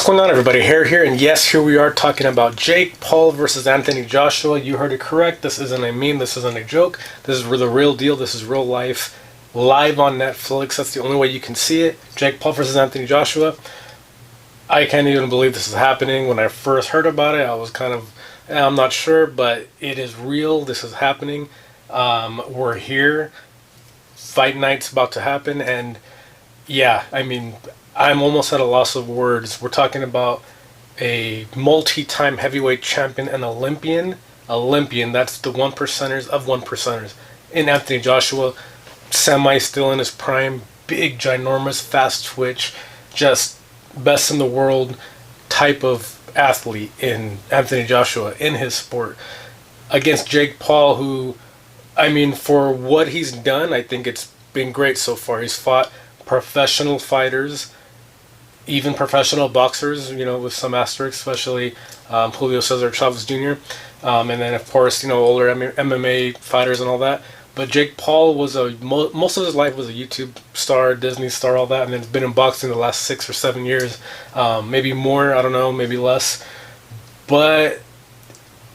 What's going on, everybody? Hair here, and yes, here we are talking about Jake Paul versus Anthony Joshua. You heard it correct. This isn't a meme. This isn't a joke. This is the real deal. This is real life, live on Netflix. That's the only way you can see it. Jake Paul versus Anthony Joshua. I can't even believe this is happening. When I first heard about it, I was kind of, I'm not sure, but it is real. This is happening. We're here. Fight night's about to happen, and yeah, I mean, I'm almost at a loss of words. We're talking about a multi-time heavyweight champion and Olympian, that's the one percenters of one percenters, in Anthony Joshua, semi still in his prime, big, ginormous, fast twitch, just best in the world type of athlete in Anthony Joshua in his sport, against Jake Paul, who, I mean, for what he's done, I think it's been great so far. He's fought professional fighters, even professional boxers, you know, with some asterisks, especially Julio Cesar Chavez Jr., and then, of course, you know, older MMA fighters and all that. But Jake Paul was most of his life was a YouTube star, Disney star, all that, and then has been in boxing the last 6 or 7 years, maybe more, I don't know, maybe less. But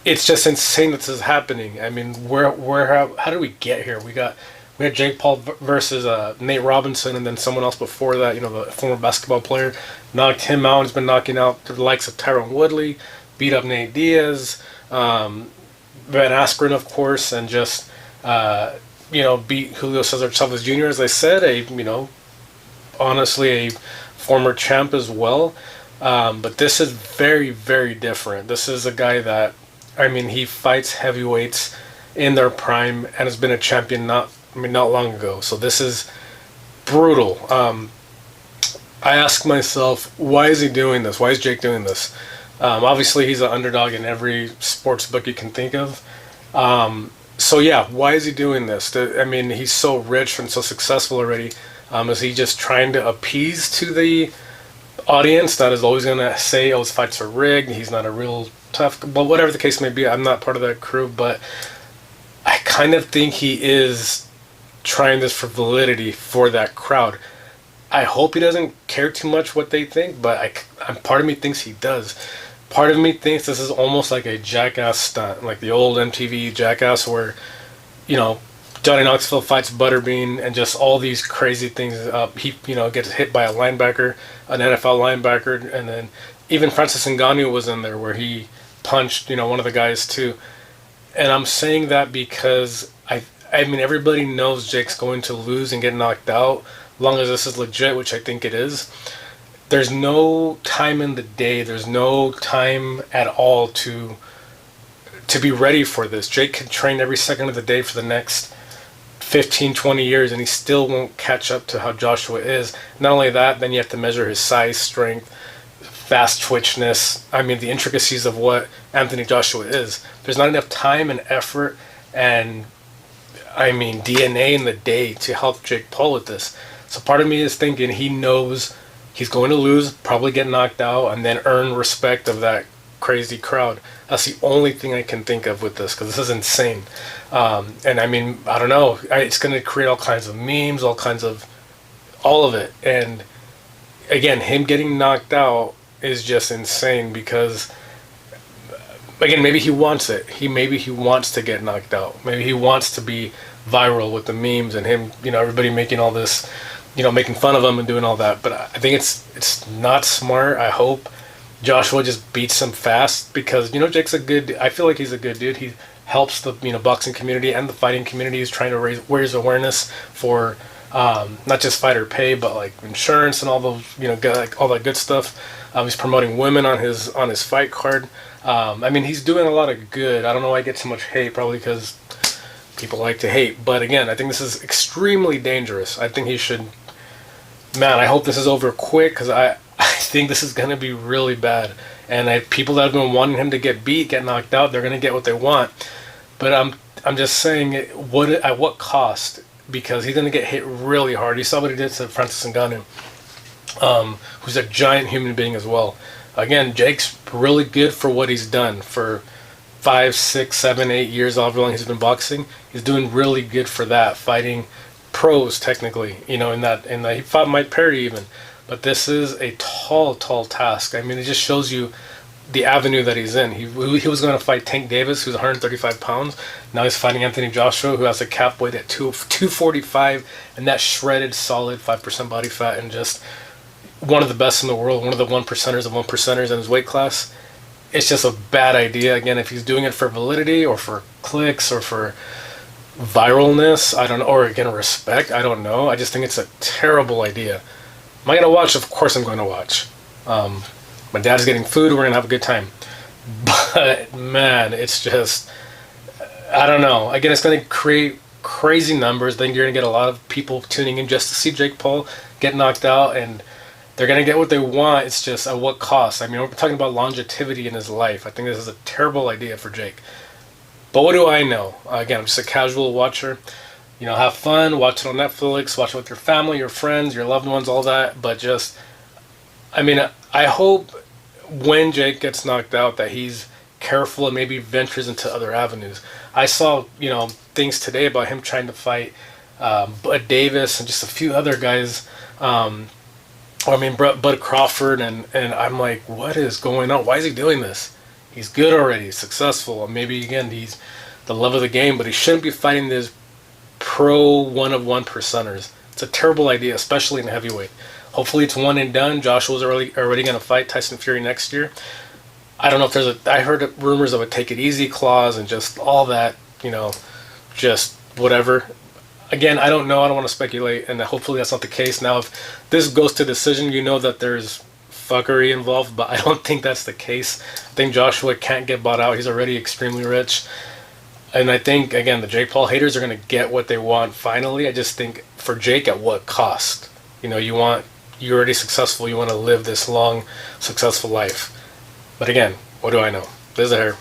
it's just insane that this is happening. I mean, how did we get here? We had Jake Paul versus Nate Robinson, and then someone else before that, you know, the former basketball player, knocked him out. He's been knocking out the likes of Tyron Woodley, beat up Nate Diaz, Van Askren, of course, and just, you know, beat Julio Cesar Chavez Jr., as I said, honestly, a former champ as well. But this is very, very different. This is a guy that, I mean, he fights heavyweights in their prime and has been a champion not long ago. So this is brutal. I ask myself, why is he doing this? Why is Jake doing this? Obviously, he's an underdog in every sports book you can think of. So yeah, why is he doing this? I mean, he's so rich and so successful already. Is he just trying to appease to the audience that is always going to say, oh, his fights are rigged, he's not a real tough, but whatever the case may be, I'm not part of that crew, but I kind of think he is trying this for validity for that crowd. I hope he doesn't care too much what they think, but part of me thinks he does. Part of me thinks this is almost like a Jackass stunt, like the old MTV Jackass, where, you know, Johnny Knoxville fights Butterbean and just all these crazy things. He, you know, gets hit by a linebacker, an NFL linebacker, and then even Francis Ngannou was in there where he punched, you know, one of the guys too. And I'm saying that because I mean, everybody knows Jake's going to lose and get knocked out, long as this is legit, which I think it is. There's no time in the day, there's no time at all to be ready for this. Jake can train every second of the day for the next 15, 20 years, and he still won't catch up to how Joshua is. Not only that, then you have to measure his size, strength, fast twitchness. I mean, the intricacies of what Anthony Joshua is. There's not enough time and effort and, I mean, DNA in the day to help Jake Paul with this. So part of me is thinking he knows he's going to lose, probably get knocked out, and then earn respect of that crazy crowd. That's the only thing I can think of with this, because this is insane. And I mean, I don't know, it's going to create all kinds of memes, all of it. And again, him getting knocked out is just insane because, again, maybe he wants it. Maybe he wants to get knocked out. Maybe he wants to be viral with the memes and him, you know, everybody making all this, you know, making fun of him and doing all that. But I think it's not smart. I hope Joshua just beats him fast because, you know, Jake's I feel like he's a good dude. He helps the, you know, boxing community and the fighting community. He's trying to raise awareness for not just fighter pay, but like insurance and all those, you know, like all that good stuff. He's promoting women on his fight card. I mean, he's doing a lot of good. I don't know why I get so much hate, probably because people like to hate. But again, I think this is extremely dangerous. I think he should, man, I hope this is over quick because I think this is going to be really bad. And people that have been wanting him to get beat, get knocked out, they're going to get what they want. But I'm just saying, at what cost? Because he's going to get hit really hard. You saw what he did to Francis Ngannou, who's a giant human being as well. Again, Jake's really good for what he's done for 5, 6, 7, 8 years, however long he's been boxing. He's doing really good for that, fighting pros technically. You know, in that he fought Mike Perry even. But this is a tall, tall task. I mean, it just shows you the avenue that he's in. He was going to fight Tank Davis, who's 135 pounds. Now he's fighting Anthony Joshua, who has a cap weight at 245, and that shredded, solid 5% body fat, and just one of the best in the world, one of the one percenters of one percenters in his weight class. It's just a bad idea. Again, if he's doing it for validity or for clicks or for viralness, I don't know, or again, respect, I don't know. I just think it's a terrible idea. Am I going to watch? Of course I'm going to watch. My dad's getting food, we're going to have a good time. But, man, it's just, I don't know. Again, it's going to create crazy numbers. Then you're going to get a lot of people tuning in just to see Jake Paul get knocked out, and they're going to get what they want. It's just at what cost? I mean, we're talking about longevity in his life. I think this is a terrible idea for Jake. But what do I know? Again, I'm just a casual watcher. You know, have fun, watch it on Netflix, watch it with your family, your friends, your loved ones, all that. But just, I mean, I hope when Jake gets knocked out that he's careful and maybe ventures into other avenues. I saw, you know, things today about him trying to fight Bud Davis and just a few other guys. Bud Crawford, and I'm like, what is going on? Why is he doing this? He's good already, successful. Maybe, again, he's the love of the game, but he shouldn't be fighting these pro one-of-one percenters. It's a terrible idea, especially in heavyweight. Hopefully it's one and done. Joshua's already going to fight Tyson Fury next year. I don't know if there's I heard rumors of a take it easy clause and just all that, you know, just whatever. Again, I don't know. I don't want to speculate, and hopefully that's not the case. Now, if this goes to decision, you know that there's fuckery involved, but I don't think that's the case. I think Joshua can't get bought out. He's already extremely rich. And I think, again, the Jake Paul haters are going to get what they want finally. I just think for Jake, at what cost? You know, you're already successful. You want to live this long, successful life. But again, what do I know? This is a hair.